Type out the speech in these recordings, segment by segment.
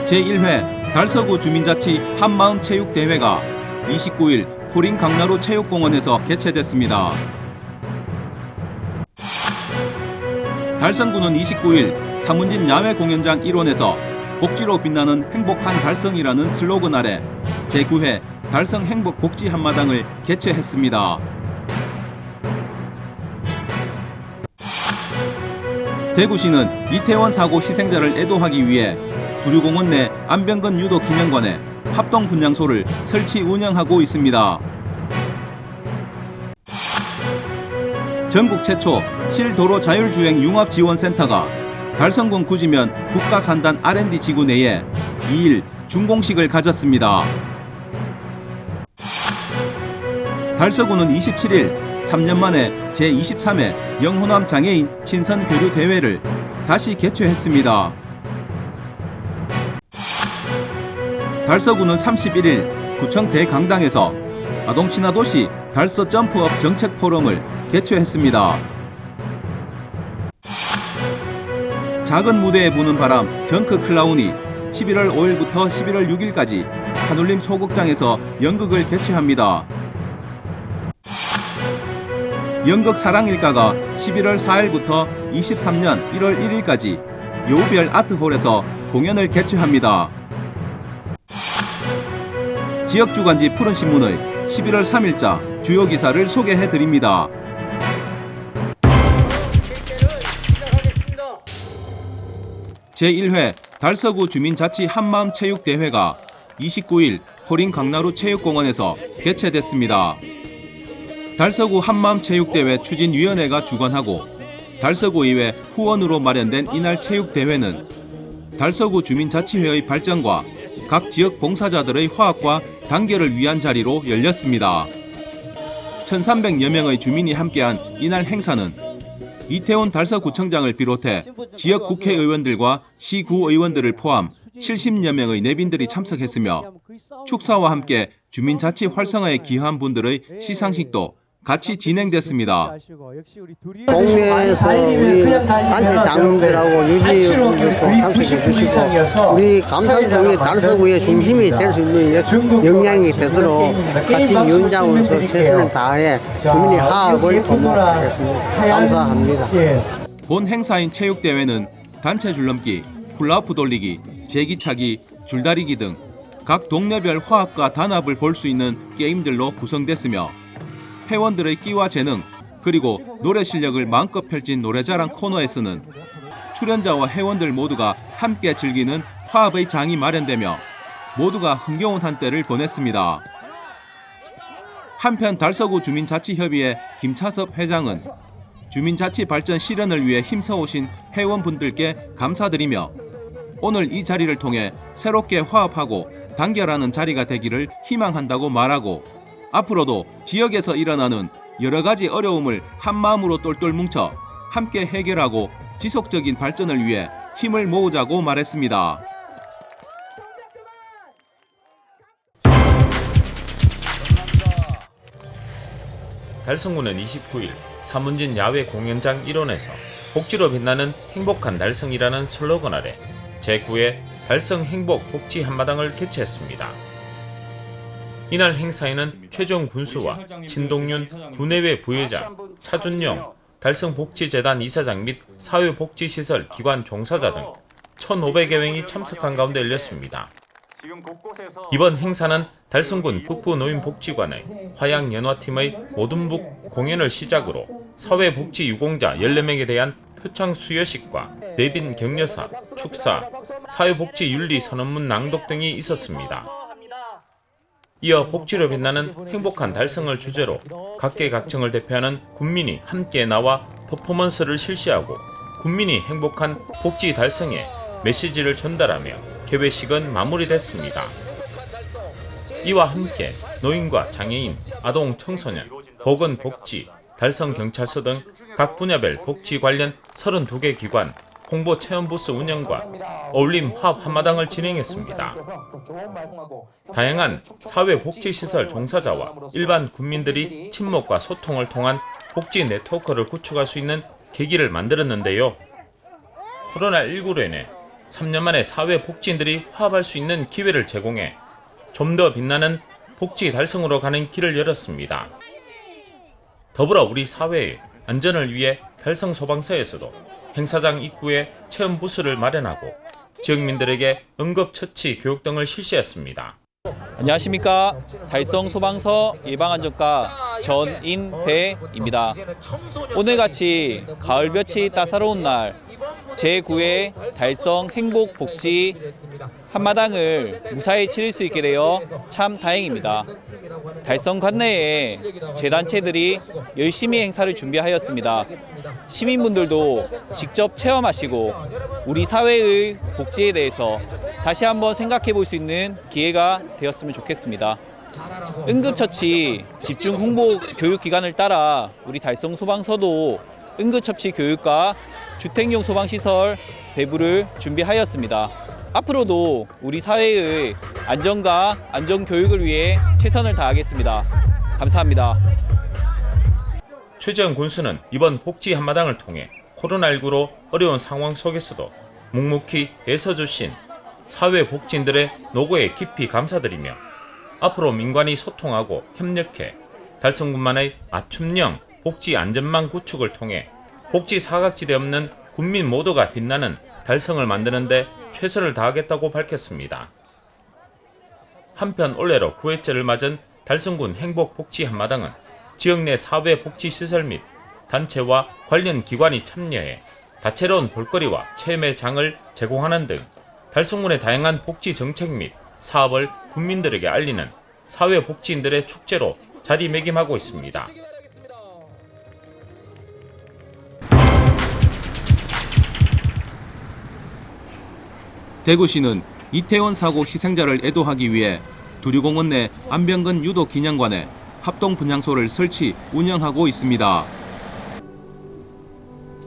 제1회 달서구 주민자치 한마음체육대회가 29일 포린 강나루 체육공원에서 개최됐습니다. 달성구는 29일 사문진 야외공연장 일원에서 복지로 빛나는 행복한 달성이라는 슬로건 아래 제9회 달성 행복복지 한마당을 개최했습니다. 대구시는 이태원 사고 희생자를 애도하기 위해 두류공원 내 안병건 유도 기념관에 합동 분향소를 설치 운영하고 있습니다. 전국 최초 실도로 자율주행 융합지원센터가 달성군 구지면 국가산단 R&D 지구 내에 2일 준공식을 가졌습니다. 달서구는 27일 3년 만에 제23회 영호남 장애인 친선교류대회를 다시 개최했습니다. 달서구는 31일 구청 대강당에서 아동친화도시 달서 점프업 정책 포럼을 개최했습니다. 작은 무대에 부는 바람 정크 클라운이 11월 5일부터 11월 6일까지 한울림 소극장에서 연극을 개최합니다. 연극 사랑일가가 11월 4일부터 23년 1월 1일까지 여우별 아트홀에서 공연을 개최합니다. 지역주간지 푸른신문의 11월 3일자 주요 기사를 소개해드립니다. 제1회 달서구 주민자치 한마음체육대회가 29일 포린 강나루 체육공원에서 개최됐습니다. 달서구 한마음체육대회 추진위원회가 주관하고 달서구의회 후원으로 마련된 이날 체육대회는 달서구 주민자치회의 발전과 각 지역 봉사자들의 화합과 단결을 위한 자리로 열렸습니다. 1,300여 명의 주민이 함께한 이날 행사는 이태원 달서구청장을 비롯해 지역 국회의원들과 시구의원들을 포함 70여 명의 내빈들이 참석했으며 축사와 함께 주민자치 활성화에 기여한 분들의 시상식도 같이 진행됐습니다. 동네에서 우리 단체 장님들하고 유지분들도 참석해 주시고 우리 감산동의 달서구의 중심이 될 수 있는 역량이 되도록 같이 위원장으로서 최선을 다해 주민의 화합을 도모하겠습니다. 감사합니다. 본 행사인 체육대회는 단체 줄넘기, 훌라후프 돌리기, 제기차기, 줄다리기 등 각 동네별 화합과 단합을 볼 수 있는 게임들로 구성됐으며 회원들의 끼와 재능 그리고 노래 실력을 마음껏 펼친 노래자랑 코너에서는 출연자와 회원들 모두가 함께 즐기는 화합의 장이 마련되며 모두가 흥겨운 한때를 보냈습니다. 한편 달서구 주민자치협의회 김차섭 회장은 주민자치 발전 실현을 위해 힘써오신 회원분들께 감사드리며 오늘 이 자리를 통해 새롭게 화합하고 단결하는 자리가 되기를 희망한다고 말하고 앞으로도 지역에서 일어나는 여러 가지 어려움을 한마음으로 똘똘 뭉쳐 함께 해결하고 지속적인 발전을 위해 힘을 모으자고 말했습니다. 달성구는 29일 사문진 야외 공연장 일원에서 복지로 빛나는 행복한 달성이라는 슬로건 아래 제9회 달성 행복 복지 한마당을 개최했습니다. 이날 행사에는 최종 군수와 신동윤 군내외 부회장, 차준영 달성복지재단 이사장 및 사회복지시설 기관 종사자 등 1,500여 명이 참석한 가운데 열렸습니다. 이번 행사는 달성군 북부노인복지관의 화양연화팀의 모둠북 공연을 시작으로 사회복지유공자 14명에 대한 표창 수여식과 내빈 격려사, 축사, 사회복지윤리선언문 낭독 등이 있었습니다. 이어 복지로 빛나는 행복한 달성을 주제로 각계각층을 대표하는 군민이 함께 나와 퍼포먼스를 실시하고 군민이 행복한 복지 달성에 메시지를 전달하며 개회식은 마무리됐습니다. 이와 함께 노인과 장애인, 아동, 청소년, 보건복지, 달성경찰서 등 각 분야별 복지 관련 32개 기관, 홍보 체험 부스 운영과 어울림 화합 한마당을 진행했습니다. 다양한 사회복지시설 종사자와 일반 국민들이 친목과 소통을 통한 복지 네트워크를 구축할 수 있는 계기를 만들었는데요. 코로나19로 인해 3년 만에 사회복지인들이 화합할 수 있는 기회를 제공해 좀 더 빛나는 복지 달성으로 가는 길을 열었습니다. 더불어 우리 사회의 안전을 위해 달성 소방서에서도 행사장 입구에 체험 부스를 마련하고 지역민들에게 응급처치 교육 등을 실시했습니다. 안녕하십니까. 달성 소방서 예방안전과 전인배입니다. 오늘같이 가을볕이 따사로운 날 제9회 달성 행복복지 한마당을 무사히 치를 수 있게 되어 참 다행입니다. 달성 관내에 재단체들이 열심히 행사를 준비하였습니다. 시민분들도 직접 체험하시고 우리 사회의 복지에 대해서 다시 한번 생각해 볼 수 있는 기회가 되었으면 좋겠습니다. 응급처치 집중 홍보 교육 기간을 따라 우리 달성 소방서도 응급처치 교육과 주택용 소방시설 배부를 준비하였습니다. 앞으로도 우리 사회의 안전과 안전교육을 위해 최선을 다하겠습니다. 감사합니다. 최재형 군수는 이번 복지 한마당을 통해 코로나19로 어려운 상황 속에서도 묵묵히 애써주신 사회복지인들의 노고에 깊이 감사드리며 앞으로 민관이 소통하고 협력해 달성군만의 맞춤형 복지 안전망 구축을 통해 복지 사각지대 없는 국민 모두가 빛나는 달성을 만드는 데 최선을 다하겠다고 밝혔습니다. 한편 올해로 9회째를 맞은 달성군 행복복지 한마당은 지역 내 사회복지시설 및 단체와 관련 기관이 참여해 다채로운 볼거리와 체험의 장을 제공하는 등 달성군의 다양한 복지 정책 및 사업을 국민들에게 알리는 사회복지인들의 축제로 자리매김하고 있습니다. 대구시는 이태원 사고 희생자를 애도하기 위해 두류공원 내 안병근 유도 기념관에 합동 분향소를 설치, 운영하고 있습니다.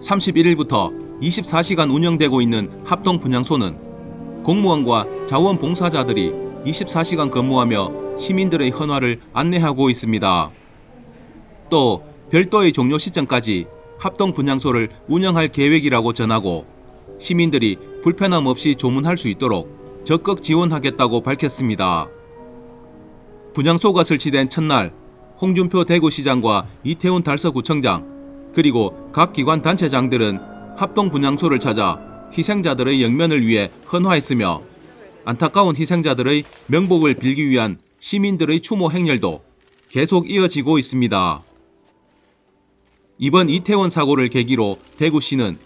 31일부터 24시간 운영되고 있는 합동 분향소는 공무원과 자원봉사자들이 24시간 근무하며 시민들의 헌화를 안내하고 있습니다. 또 별도의 종료 시점까지 합동 분향소를 운영할 계획이라고 전하고 시민들이 불편함 없이 조문할 수 있도록 적극 지원하겠다고 밝혔습니다. 분향소가 설치된 첫날 홍준표 대구시장과 이태원 달서구청장 그리고 각 기관 단체장들은 합동 분향소를 찾아 희생자들의 영면을 위해 헌화했으며 안타까운 희생자들의 명복을 빌기 위한 시민들의 추모 행렬도 계속 이어지고 있습니다. 이번 이태원 사고를 계기로 대구시는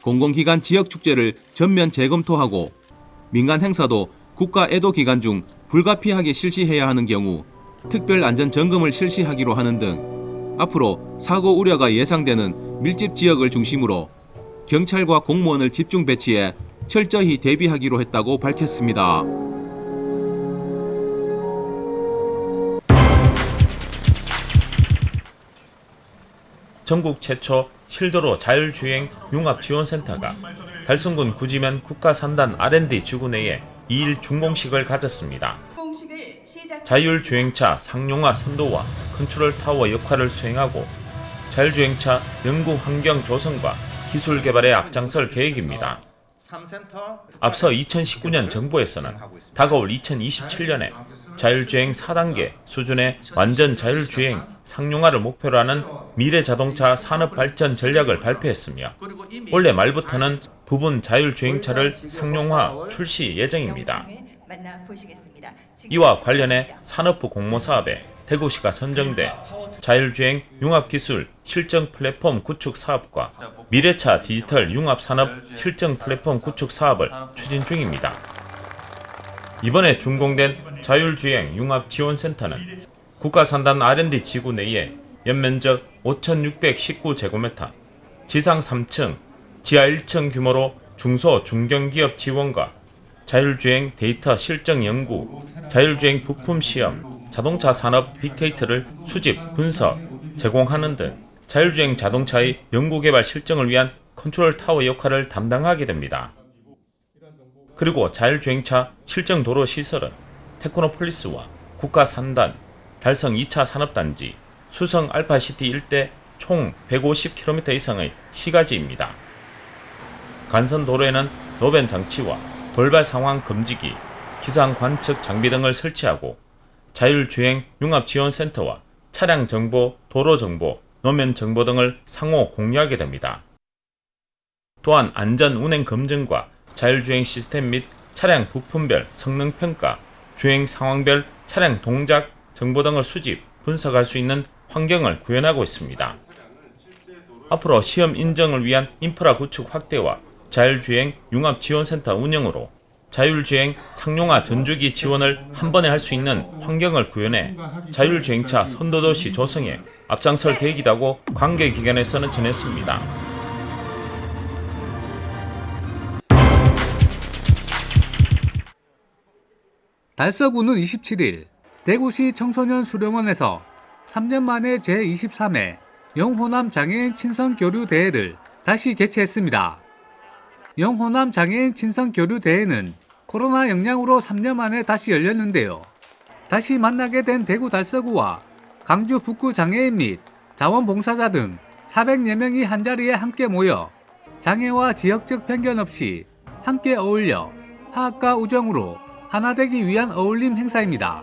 공공기관 지역축제를 전면 재검토하고 민간 행사도 국가 애도 기간 중 불가피하게 실시해야 하는 경우 특별 안전 점검을 실시하기로 하는 등 앞으로 사고 우려가 예상되는 밀집 지역을 중심으로 경찰과 공무원을 집중 배치해 철저히 대비하기로 했다고 밝혔습니다. 전국 최초 실도로 자율주행 융합지원센터가 달성군 구지면 국가산단 R&D 지구 내에 2일 준공식을 가졌습니다. 자율주행차 상용화 선도와 컨트롤 타워 역할을 수행하고 자율주행차 연구 환경 조성과 기술 개발에 앞장설 계획입니다. 앞서 2019년 정부에서는 다가올 2027년에 자율주행 4단계 수준의 완전 자율주행 상용화를 목표로 하는 미래자동차 산업발전 전략을 발표했으며 올해 말부터는 부분 자율주행차를 상용화 출시 예정입니다. 이와 관련해 산업부 공모사업에 대구시가 선정돼 자율주행 융합기술 실증 플랫폼 구축 사업과 미래차 디지털 융합산업 실증 플랫폼 구축 사업을 추진 중입니다. 이번에 준공된 자율주행 융합지원센터는 국가산단 R&D 지구 내에 연면적 5,619제곱미터, 지상 3층, 지하 1층 규모로 중소 중견기업 지원과 자율주행 데이터 실증 연구, 자율주행 부품 시험, 자동차 산업 빅데이터를 수집, 분석, 제공하는 등 자율주행 자동차의 연구개발 실증을 위한 컨트롤 타워 역할을 담당하게 됩니다. 그리고 자율주행차 실정도로 시설은 테크노폴리스와 국가산단, 달성 2차 산업단지, 수성 알파시티 일대 총 150km 이상의 시가지입니다. 간선도로에는 노변 장치와 돌발 상황 금지기, 기상 관측 장비 등을 설치하고 자율주행 융합지원센터와 차량 정보, 도로 정보, 노면 정보 등을 상호 공유하게 됩니다. 또한 안전 운행 검증과 자율주행 시스템 및 차량 부품별 성능 평가, 주행 상황별 차량 동작 정보 등을 수집, 분석할 수 있는 환경을 구현하고 있습니다. 앞으로 시험 인정을 위한 인프라 구축 확대와 자율주행 융합지원센터 운영으로 자율주행 상용화 전주기 지원을 한 번에 할 수 있는 환경을 구현해 자율주행차 선도도시 조성에 앞장설 계획이라고 관계기관에서는 전했습니다. 달서구는 27일 대구시 청소년 수련원에서 3년 만에 제23회 영호남 장애인 친선교류 대회를 다시 개최했습니다. 영호남 장애인 친선교류 대회는 코로나 영향으로 3년 만에 다시 열렸는데요. 다시 만나게 된 대구 달서구와 강주 북구 장애인 및 자원봉사자 등 400여 명이 한자리에 함께 모여 장애와 지역적 편견 없이 함께 어울려 화합과 우정으로 하나 되기 위한 어울림 행사입니다.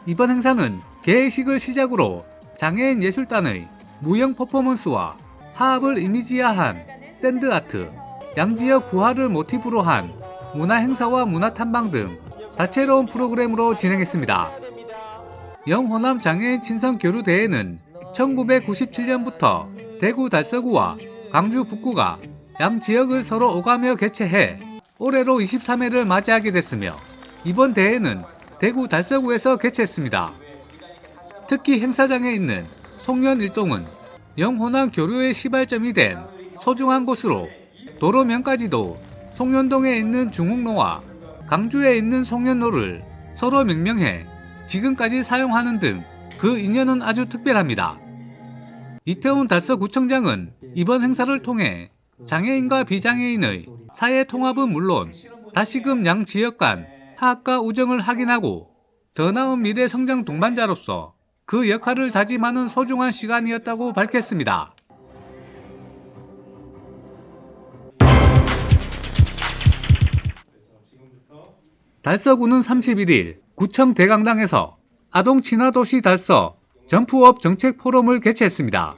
이번 행사는 개회식을 시작으로 장애인 예술단의 무형 퍼포먼스와 화합을 이미지화한 샌드아트, 양지역 구화를 모티브로 한 문화행사와 문화탐방 등 다채로운 프로그램으로 진행했습니다. 영호남 장애인 친선교류대회는 1997년부터 대구 달서구와 강주 북구가 양 지역을 서로 오가며 개최해 올해로 23회를 맞이하게 됐으며 이번 대회는 대구 달서구에서 개최했습니다. 특히 행사장에 있는 송년 일동은 영호남 교류의 시발점이 된 소중한 곳으로 도로명까지도 송년동에 있는 중흥로와 강주에 있는 송년로를 서로 명명해 지금까지 사용하는 등 그 인연은 아주 특별합니다. 이태훈 달서구청장은 이번 행사를 통해 장애인과 비장애인의 사회 통합은 물론 다시금 양 지역 간 화합과 우정을 확인하고 더 나은 미래 성장 동반자로서 그 역할을 다짐하는 소중한 시간이었다고 밝혔습니다. 달서구는 31일 구청 대강당에서 아동친화도시 달서 점프업 정책포럼을 개최했습니다.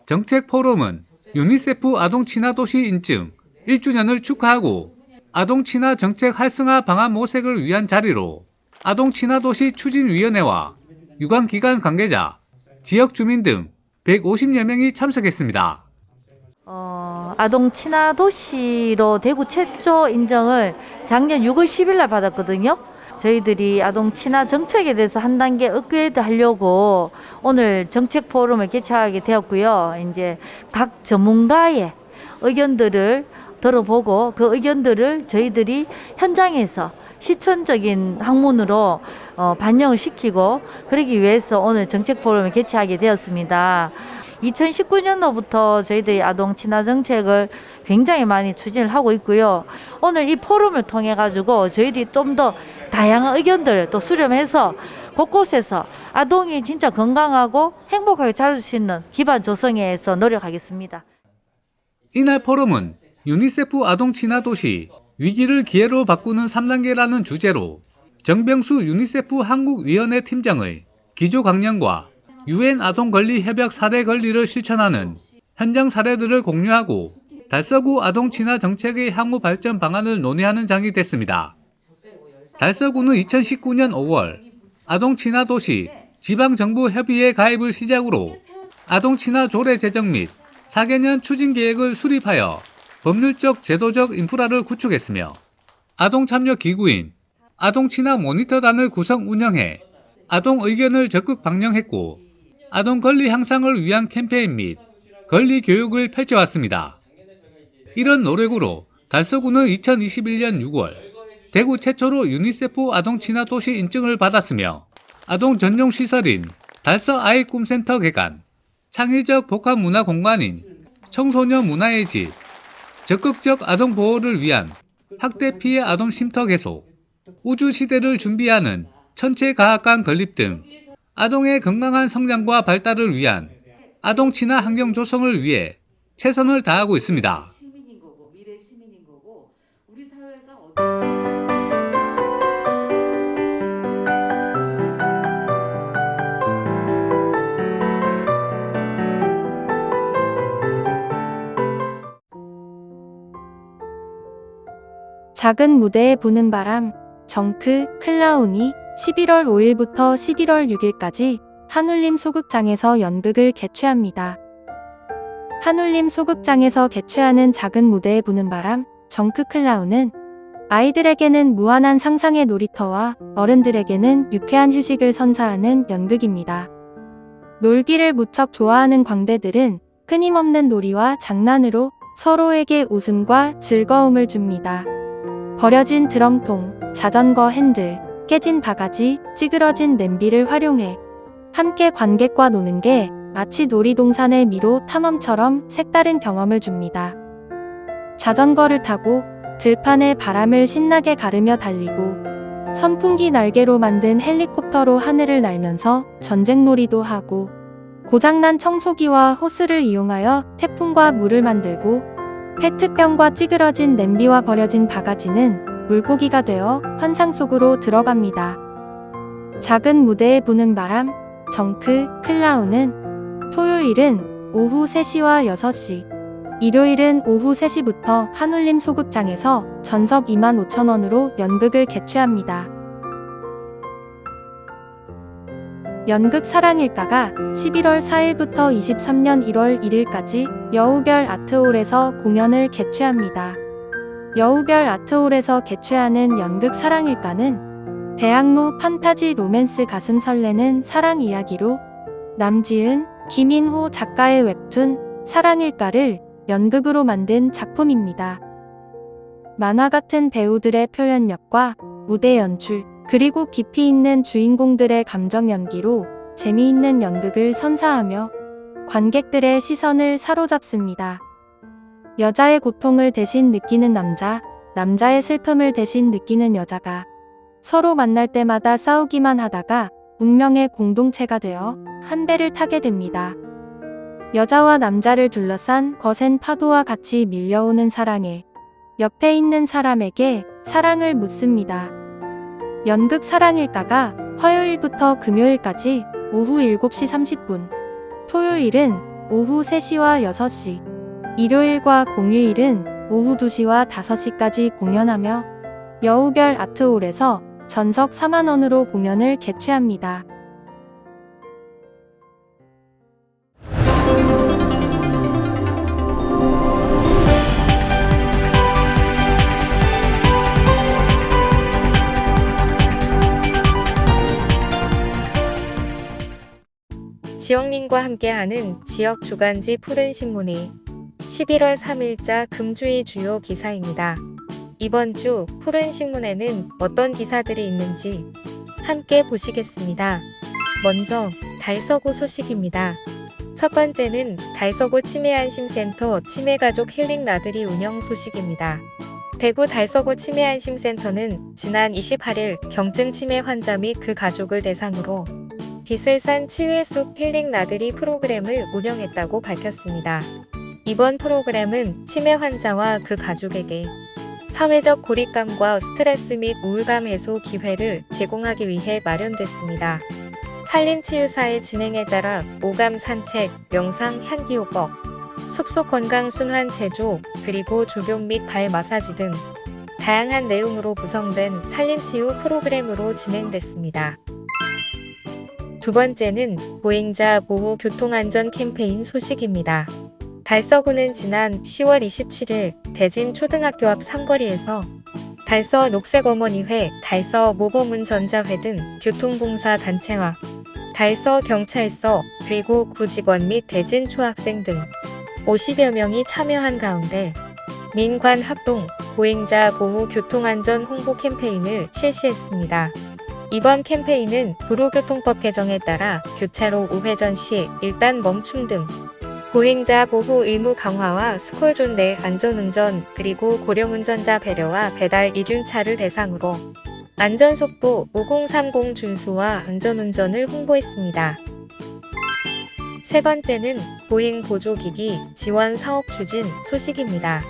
정책포럼은 유니세프 아동친화도시 인증 1주년을 축하하고 아동친화 정책 활성화 방안 모색을 위한 자리로 아동친화도시 추진위원회와 유관기관 관계자, 지역 주민 등 150여 명이 참석했습니다. 아동 친화 도시로 대구 최초 인정을 작년 6월 10일 날 받았거든요. 저희들이 아동 친화 정책에 대해서 한 단계 업그레이드 하려고 오늘 정책 포럼을 개최하게 되었고요. 이제 각 전문가의 의견들을 들어보고 그 의견들을 저희들이 현장에서 실천적인 학문으로 반영을 시키고 그러기 위해서 오늘 정책 포럼을 개최하게 되었습니다. 2019년도부터 저희들이 아동 친화 정책을 굉장히 많이 추진을 하고 있고요. 오늘 이 포럼을 통해 가지고 저희들이 좀 더 다양한 의견들을 또 수렴해서 곳곳에서 아동이 진짜 건강하고 행복하게 자랄 수 있는 기반 조성에 위해서 노력하겠습니다. 이날 포럼은 유니세프 아동 친화 도시 위기를 기회로 바꾸는 3단계라는 주제로 정병수 유니세프 한국위원회 팀장의 기조 강령과 UN 아동권리 협약 사례 권리를 실천하는 현장 사례들을 공유하고 달서구 아동친화 정책의 향후 발전 방안을 논의하는 장이 됐습니다. 달서구는 2019년 5월 아동친화 도시 지방정부 협의회 가입을 시작으로 아동친화 조례 제정 및 4개년 추진 계획을 수립하여 법률적 제도적 인프라를 구축했으며 아동참여 기구인 아동친화 모니터단을 구성 운영해 아동 의견을 적극 반영했고 아동 권리 향상을 위한 캠페인 및 권리 교육을 펼쳐왔습니다. 이런 노력으로 달서구는 2021년 6월 대구 최초로 유니세프 아동 친화 도시 인증을 받았으며 아동 전용 시설인 달서 아이 꿈센터 개관, 창의적 복합 문화 공간인 청소년 문화의 집, 적극적 아동 보호를 위한 학대 피해 아동 쉼터 개소, 우주 시대를 준비하는 천체과학관 건립 등 아동의 건강한 성장과 발달을 위한 아동 친화 환경 조성을 위해 최선을 다하고 있습니다. 작은 무대에 부는 바람, 정크 클라운이 11월 5일부터 11월 6일까지 한울림 소극장에서 연극을 개최합니다. 한울림 소극장에서 개최하는 작은 무대에 부는 바람, 정크 클라운은 아이들에게는 무한한 상상의 놀이터와 어른들에게는 유쾌한 휴식을 선사하는 연극입니다. 놀기를 무척 좋아하는 광대들은 끊임없는 놀이와 장난으로 서로에게 웃음과 즐거움을 줍니다. 버려진 드럼통, 자전거 핸들, 깨진 바가지, 찌그러진 냄비를 활용해 함께 관객과 노는 게 마치 놀이동산의 미로 탐험처럼 색다른 경험을 줍니다. 자전거를 타고 들판에 바람을 신나게 가르며 달리고 선풍기 날개로 만든 헬리콥터로 하늘을 날면서 전쟁놀이도 하고 고장난 청소기와 호스를 이용하여 태풍과 물을 만들고 페트병과 찌그러진 냄비와 버려진 바가지는 물고기가 되어 환상 속으로 들어갑니다. 작은 무대에 부는 바람, 정크 클라운은 토요일은 오후 3시와 6시, 일요일은 오후 3시부터 한울림 소극장에서 전석 25,000원으로 연극을 개최합니다. 연극 사랑일가가 11월 4일부터 23년 1월 1일까지 여우별 아트홀에서 공연을 개최합니다. 여우별 아트홀에서 개최하는 연극 사랑일가는 대학로 판타지 로맨스 가슴 설레는 사랑 이야기로 남지은, 김인호 작가의 웹툰 사랑일가를 연극으로 만든 작품입니다. 만화 같은 배우들의 표현력과 무대 연출, 그리고 깊이 있는 주인공들의 감정 연기로 재미있는 연극을 선사하며 관객들의 시선을 사로잡습니다. 여자의 고통을 대신 느끼는 남자, 남자의 슬픔을 대신 느끼는 여자가 서로 만날 때마다 싸우기만 하다가 운명의 공동체가 되어 한 배를 타게 됩니다. 여자와 남자를 둘러싼 거센 파도와 같이 밀려오는 사랑에 옆에 있는 사람에게 사랑을 묻습니다. 연극 사랑일가가 화요일부터 금요일까지 오후 7시 30분, 토요일은 오후 3시와 6시, 일요일과 공휴일은 오후 2시와 5시까지 공연하며 여우별 아트홀에서 전석 4만원으로 공연을 개최합니다. 지역민과 함께하는 지역 주간지 푸른 신문이 11월 3일자 금주의 주요 기사입니다. 이번 주 푸른 신문에는 어떤 기사들이 있는지 함께 보시겠습니다. 먼저 달서구 소식입니다. 첫 번째는 달서구 치매안심센터 치매가족 힐링 나들이 운영 소식입니다. 대구 달서구 치매안심센터는 지난 28일 경증 치매 환자 및 그 가족을 대상으로 비슬산 치유의 숲 힐링 나들이 프로그램을 운영했다고 밝혔습니다. 이번 프로그램은 치매 환자와 그 가족에게 사회적 고립감과 스트레스 및 우울감 해소 기회를 제공하기 위해 마련됐습니다. 산림치유사의 진행에 따라 오감 산책, 명상 향기요법, 숲속 건강순환 제조, 그리고 조경 및 발 마사지 등 다양한 내용으로 구성된 산림치유 프로그램으로 진행됐습니다. 두 번째는 보행자 보호 교통안전 캠페인 소식입니다. 달서구는 지난 10월 27일 대진 초등학교 앞 삼거리에서 달서 녹색어머니회, 달서 모범운전자회 등 교통봉사 단체와 달서 경찰서, 그리고 구직원 및 대진 초학생 등 50여 명이 참여한 가운데 민관 합동 보행자 보호 교통안전 홍보 캠페인을 실시했습니다. 이번 캠페인은 도로교통법 개정에 따라 교차로 우회전 시 일단 멈춤 등 보행자 보호 의무 강화와 스콜존 내 안전운전 그리고 고령운전자 배려와 배달 이륜차를 대상으로 안전속보 5030 준수와 안전운전을 홍보했습니다. 세 번째는 보행보조기기 지원 사업 추진 소식입니다.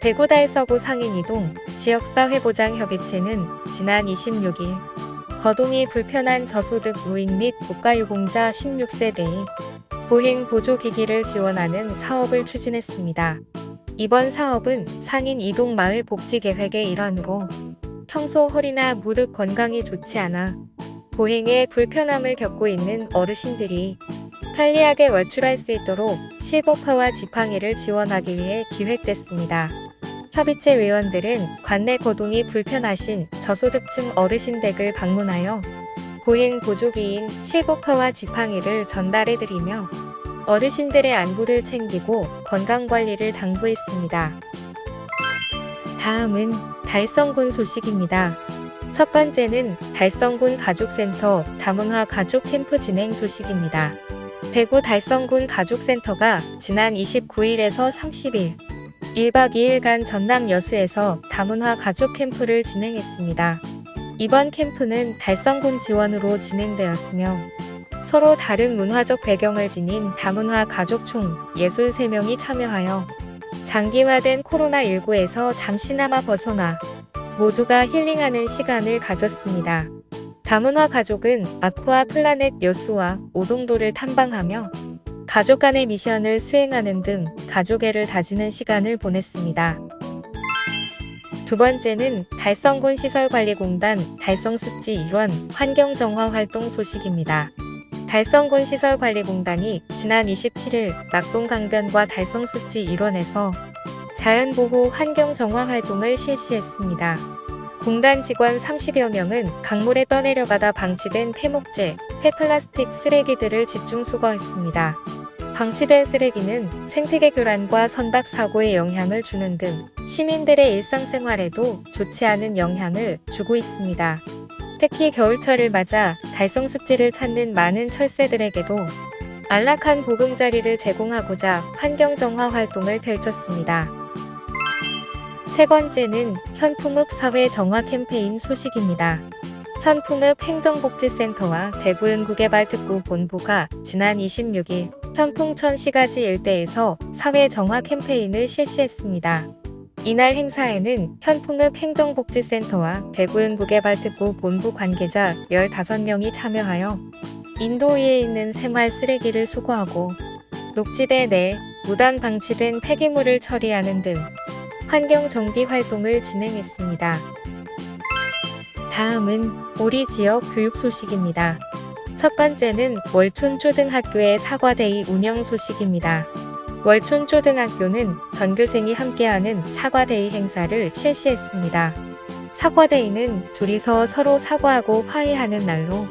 대구 달서구 상인이동 지역사회보장협의체는 지난 26일 거동이 불편한 저소득 노인 및 국가유공자 16세대의 보행보조기기를 지원하는 사업을 추진했습니다. 이번 사업은 상인 이동 마을 복지계획의 일환으로 평소 허리나 무릎 건강이 좋지 않아 보행에 불편함을 겪고 있는 어르신들이 편리하게 외출할 수 있도록 실버카와 지팡이를 지원하기 위해 기획됐습니다. 협의체 회원들은 관내 거동이 불편하신 저소득층 어르신 댁을 방문하여 보행 보조기인 실버카와 지팡이를 전달해드리며 어르신들의 안부를 챙기고 건강관리를 당부했습니다. 다음은 달성군 소식입니다. 첫 번째는 달성군 가족센터 다문화 가족 캠프 진행 소식입니다. 대구 달성군 가족센터가 지난 29일에서 30일 1박 2일간 전남 여수에서 다문화 가족 캠프를 진행했습니다. 이번 캠프는 달성군 지원으로 진행되었으며 서로 다른 문화적 배경을 지닌 다문화 가족 총 63명이 참여하여 장기화된 코로나19에서 잠시나마 벗어나 모두가 힐링하는 시간을 가졌습니다. 다문화 가족은 아쿠아 플라넷 여수와 오동도를 탐방하며 가족 간의 미션을 수행하는 등 가족애를 다지는 시간을 보냈습니다. 두 번째는 달성군 시설관리공단 달성습지 일원 환경정화 활동 소식입니다. 달성군 시설관리공단이 지난 27일 낙동강변과 달성습지 일원에서 자연보호 환경정화 활동을 실시했습니다. 공단 직원 30여 명은 강물에 떠내려가다 방치된 폐목재, 폐플라스틱 쓰레기들을 집중 수거했습니다. 방치된 쓰레기는 생태계 교란과 선박 사고에 영향을 주는 등 시민들의 일상생활에도 좋지 않은 영향을 주고 있습니다. 특히 겨울철을 맞아 달성습지를 찾는 많은 철새들에게도 안락한 보금자리를 제공하고자 환경정화 활동을 펼쳤습니다. 세 번째는 현풍읍 사회정화 캠페인 소식입니다. 현풍읍 행정복지센터와 대구은구개발특구 본부가 지난 26일 현풍천 시가지 일대에서 사회정화 캠페인을 실시했습니다. 이날 행사에는 현풍읍 행정복지센터와 대구은구개발특구 본부 관계자 15명이 참여하여 인도 위에 있는 생활 쓰레기를 수거하고 녹지대 내 무단 방치된 폐기물을 처리하는 등 환경 정비 활동을 진행했습니다. 다음은 우리 지역 교육 소식입니다. 첫 번째는 월촌초등학교의 사과데이 운영 소식입니다. 월촌초등학교는 전교생이 함께하는 사과데이 행사를 실시했습니다. 사과데이는 둘이서 서로 사과하고 화해하는 날로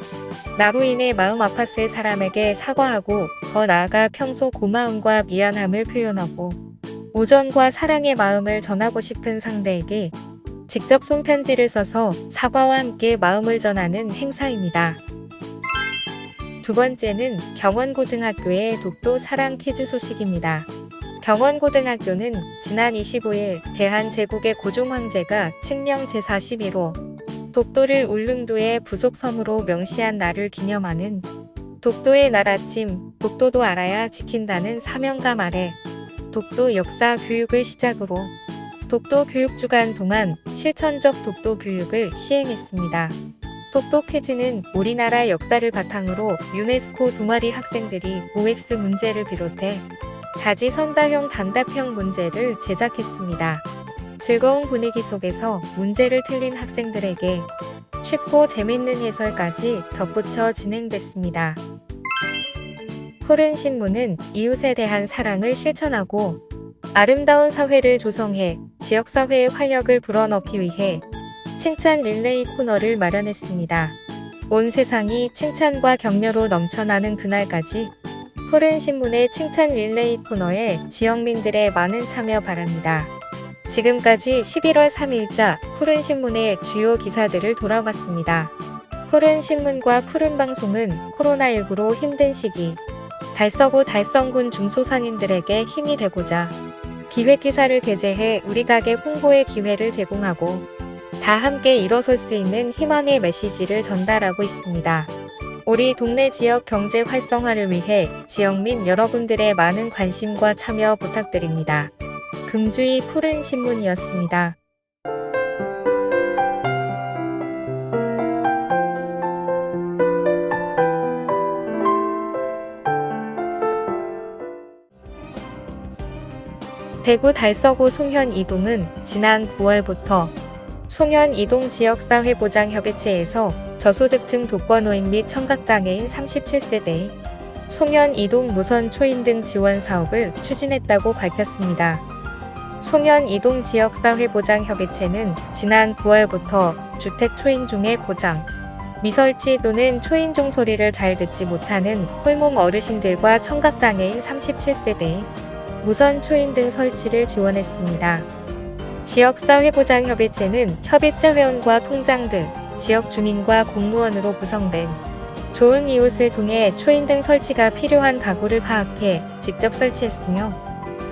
나로 인해 마음 아팠을 사람에게 사과하고 더 나아가 평소 고마움과 미안함을 표현하고 우정과 사랑의 마음을 전하고 싶은 상대에게 직접 손편지를 써서 사과와 함께 마음을 전하는 행사입니다. 두 번째는 경원고등학교의 독도 사랑 퀴즈 소식입니다. 경원고등학교는 지난 25일 대한제국의 고종 황제가 칙령 제41호 독도를 울릉도의 부속섬으로 명시한 날을 기념하는 독도의 날 아침, 독도도 알아야 지킨다는 사명감 아래 독도 역사 교육을 시작으로 독도 교육주간 동안 실천적 독도 교육을 시행했습니다. 독도 퀴즈는 우리나라 역사를 바탕으로 유네스코 동아리 학생들이 OX 문제를 비롯해 다지선다형 단답형 문제를 제작했습니다. 즐거운 분위기 속에서 문제를 틀린 학생들에게 쉽고 재밌는 해설까지 덧붙여 진행됐습니다. 푸른 신문은 이웃에 대한 사랑을 실천하고 아름다운 사회를 조성해 지역사회의 활력을 불어넣기 위해 칭찬 릴레이 코너를 마련했습니다. 온 세상이 칭찬과 격려로 넘쳐나는 그날까지 푸른 신문의 칭찬 릴레이 코너에 지역민들의 많은 참여 바랍니다. 지금까지 11월 3일자 푸른 신문의 주요 기사들을 돌아봤습니다. 푸른 신문과 푸른 방송은 코로나19로 힘든 시기 달서구 달성군 중소상인들에게 힘이 되고자 기획기사를 게재해 우리 가게 홍보의 기회를 제공하고 다 함께 일어설 수 있는 희망의 메시지를 전달하고 있습니다. 우리 동네 지역 경제 활성화를 위해 지역민 여러분들의 많은 관심과 참여 부탁드립니다. 금주의 푸른 신문이었습니다. 대구 달서구 송현 이동은 지난 9월부터 송현 이동 지역사회보장협의체에서 저소득층 독거노인 및 청각장애인 37세대 송현 이동 무선 초인등 지원 사업을 추진했다고 밝혔습니다. 송현 이동 지역사회보장협의체는 지난 9월부터 주택 초인 중의 고장, 미설치 또는 초인종 소리를 잘 듣지 못하는 홀몸 어르신들과 청각장애인 37세대 무선 초인등 설치를 지원했습니다. 지역사회보장협의체는 협의체 회원과 통장 등 지역 주민과 공무원으로 구성된 좋은 이웃을 통해 초인등 설치가 필요한 가구를 파악해 직접 설치했으며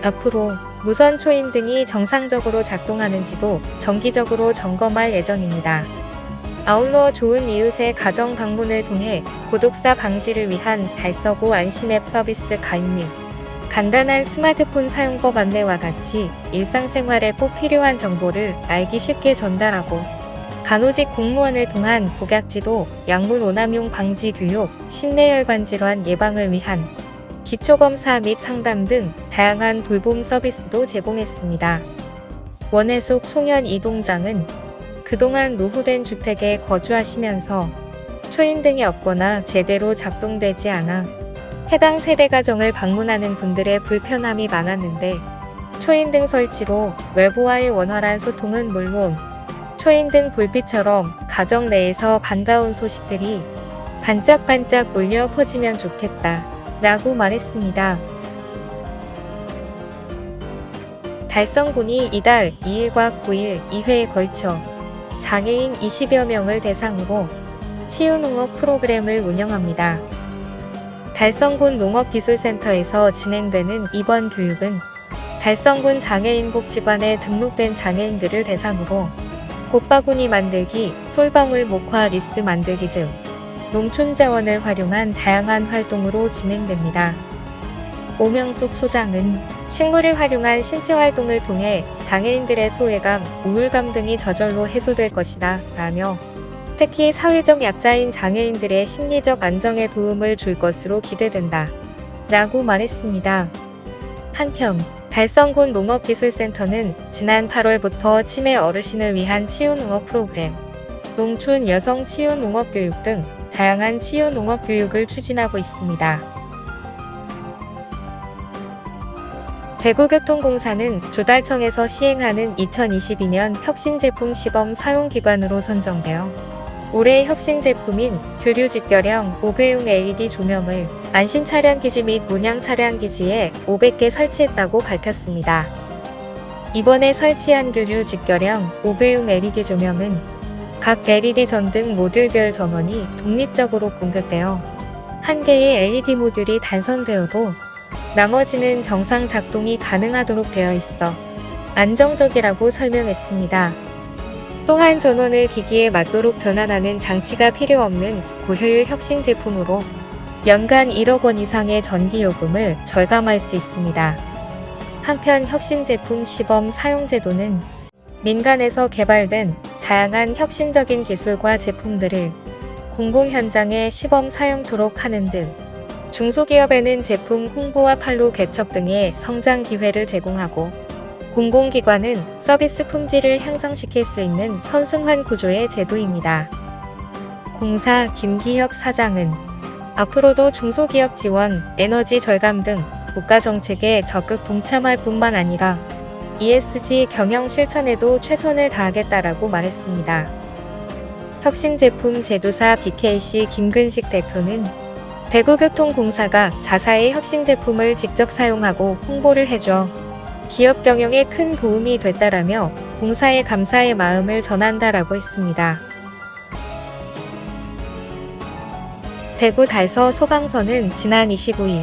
앞으로 무선 초인등이 정상적으로 작동하는지도 정기적으로 점검할 예정입니다. 아울러 좋은 이웃의 가정 방문을 통해 고독사 방지를 위한 달서구 안심앱 서비스 가입 및 간단한 스마트폰 사용법 안내와 같이 일상생활에 꼭 필요한 정보를 알기 쉽게 전달하고 간호직 공무원을 통한 복약지도, 약물 오남용 방지 교육, 심내혈관 질환 예방을 위한 기초검사 및 상담 등 다양한 돌봄 서비스도 제공했습니다. 원해숙 송현 이동장은 그동안 노후된 주택에 거주하시면서 초인등이 없거나 제대로 작동되지 않아 해당 세대 가정을 방문하는 분들의 불편함이 많았는데 초인등 설치로 외부와의 원활한 소통은 물론 초인등 불빛처럼 가정 내에서 반가운 소식들이 반짝반짝 울려 퍼지면 좋겠다 라고 말했습니다. 달성군이 이달 2일과 9일 2회에 걸쳐 장애인 20여 명을 대상으로 치유농업 프로그램을 운영합니다. 달성군 농업기술센터에서 진행되는 이번 교육은 달성군 장애인복지관에 등록된 장애인들을 대상으로 꽃바구니 만들기, 솔방울 목화 리스 만들기 등 농촌 자원을 활용한 다양한 활동으로 진행됩니다. 오명숙 소장은 식물을 활용한 신체 활동을 통해 장애인들의 소외감, 우울감 등이 저절로 해소될 것이다 라며 특히 사회적 약자인 장애인들의 심리적 안정에 도움을 줄 것으로 기대된다 라고 말했습니다. 한편 달성군 농업기술센터는 지난 8월부터 치매 어르신을 위한 치유농업 프로그램, 농촌 여성 치유농업교육 등 다양한 치유농업교육을 추진하고 있습니다. 대구교통공사는 조달청에서 시행하는 2022년 혁신제품 시범 사용기관으로 선정되어 올해 혁신 제품인 교류 직결형 5배용 LED 조명을 안심 차량기지 및 문양 차량기지에 500개 설치했다고 밝혔습니다. 이번에 설치한 교류 직결형 5배용 LED 조명은 각 LED 전등 모듈별 전원이 독립적으로 공급되어 한 개의 LED 모듈이 단선되어도 나머지는 정상 작동이 가능하도록 되어 있어 안정적이라고 설명했습니다. 또한 전원을 기기에 맞도록 변환하는 장치가 필요 없는 고효율 혁신 제품으로 연간 1억 원 이상의 전기요금을 절감할 수 있습니다. 한편 혁신 제품 시범 사용 제도는 민간에서 개발된 다양한 혁신적인 기술과 제품들을 공공 현장에 시범 사용토록 하는 등 중소기업에는 제품 홍보와 판로 개척 등의 성장 기회를 제공하고 공공기관은 서비스 품질을 향상시킬 수 있는 선순환 구조의 제도입니다. 공사 김기혁 사장은 앞으로도 중소기업 지원, 에너지 절감 등 국가정책에 적극 동참할 뿐만 아니라 ESG 경영 실천에도 최선을 다하겠다라고 말했습니다. 혁신제품 제조사 BKC 김근식 대표는 대구교통공사가 자사의 혁신제품을 직접 사용하고 홍보를 해줘 기업 경영에 큰 도움이 됐다라며 공사에 감사의 마음을 전한다라고 했습니다. 대구 달서 소방서는 지난 25일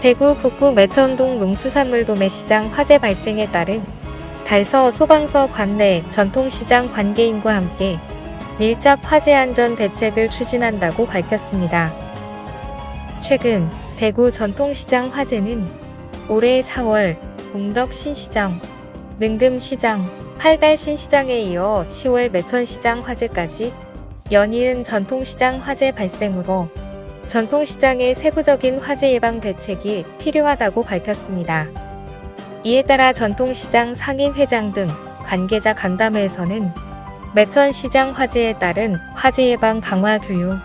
대구 북구 매천동 농수산물 도매시장 화재 발생에 따른 달서 소방서 관내 전통시장 관계인과 함께 밀접 화재 안전 대책을 추진한다고 밝혔습니다. 최근 대구 전통시장 화재는 올해 4월 공덕 신시장, 능금 시장, 팔달 신시장에 이어 10월 매천시장 화재까지 연이은 전통시장 화재 발생으로 전통시장의 세부적인 화재 예방 대책이 필요하다고 밝혔습니다. 이에 따라 전통시장 상인회장 등 관계자 간담회에서는 매천시장 화재에 따른 화재 예방 강화 교육,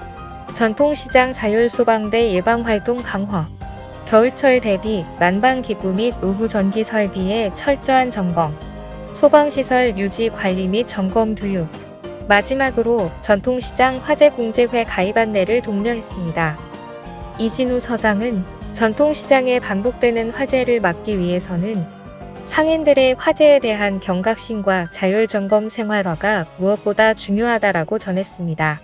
전통시장 자율소방대 예방활동 강화, 겨울철 대비 난방기구 및 노후 전기 설비의 철저한 점검, 소방시설 유지 관리 및 점검 교육, 마지막으로 전통시장 화재공제회 가입 안내를 독려했습니다. 이진우 서장은 전통시장에 반복되는 화재를 막기 위해서는 상인들의 화재에 대한 경각심과 자율점검 생활화가 무엇보다 중요하다라고 전했습니다.